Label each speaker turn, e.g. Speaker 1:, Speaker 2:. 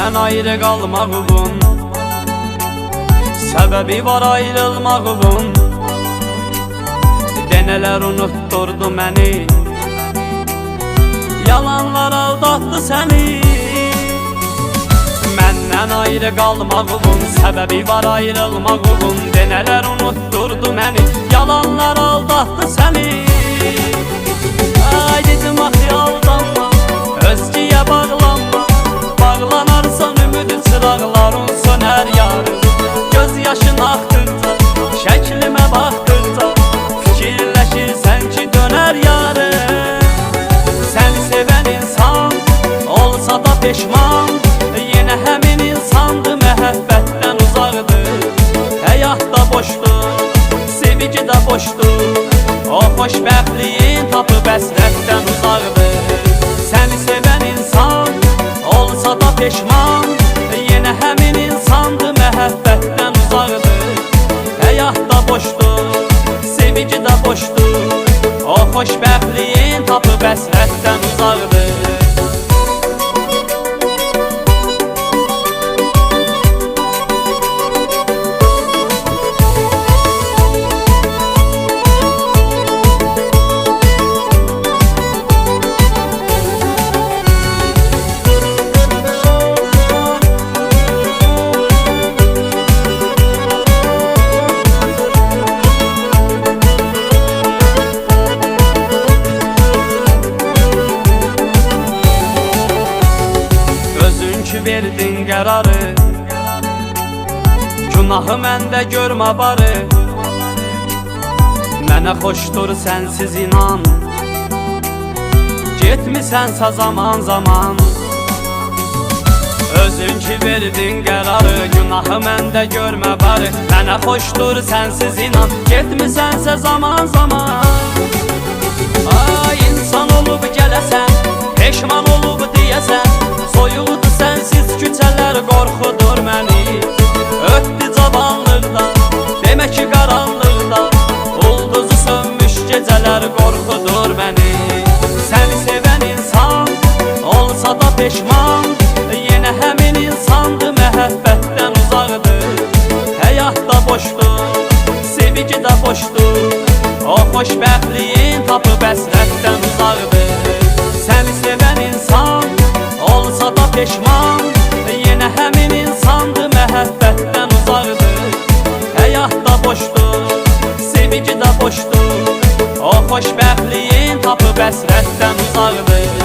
Speaker 1: Məndən ayrı qalmağımın səbəbi var ayrılmağımın. Denələr unutturdu məni, yalanlar aldatdı səni. Məndən ayrı qalmağımın səbəbi var ayrılmağımın. Denələr unutturdu məni, yalanlar aldatdı səni. Ay dedim axı aldanma, özgəyə bağlanma. Bağlanarsan ümidi çıraqların sönər yarın. Göz yaşın axdıqca, şəklimə baxdıqca fikirləşirsən ki dönər yarın. Sən sevən insan olsa da peşman, yenə həmin insandı, məhəbbətdən uzaqdır. Həyat da boşdur, sevgi də boşdur. O xoşbəxtliyin tapıb əsrətdən uzaqdır. Səni sevən insan olsa da peşman, yenə həmin insandı, məhəbbətdən uzaqdır. Həyat da boşdur, sevgi də boşdur. O xoşbəxtliyin tapıb əsrətdən uzaqdır. Verdin qərarı, günahı məndə görmə barı. Mənə xoşdur sənsiz inan, getmisənsə zaman zaman. Özün ki verdin qərarı, günahı məndə görmə barı. Mənə xoşdur sənsiz inan, getmisənsə zaman zaman. Ay insan olub gələsən, peşman olub deyəsən. Soyuqdur sənsiz küçələr, qorxudur məni. Ötdü cavanlıqda, demək ki qaranlıqda. Ulduzu sönmüş gecələr, qorxudur məni. Səni sevən insan olsa da peşman, yenə həmin insandı, məhəbbətdən uzaqdır. Həyat da boşdur, sevgi də boşdur. O xoşbəxtliyin tapıb əsrətdən uzaqdır. Səni sevən insan olsa da peşman, yenə həmin insandı, məhəbbətdən uzaqdır. Həyat da boşdur, sevgi də boşdur. O xoşbəxtliyin tapıb əsrətdən uzaqdır.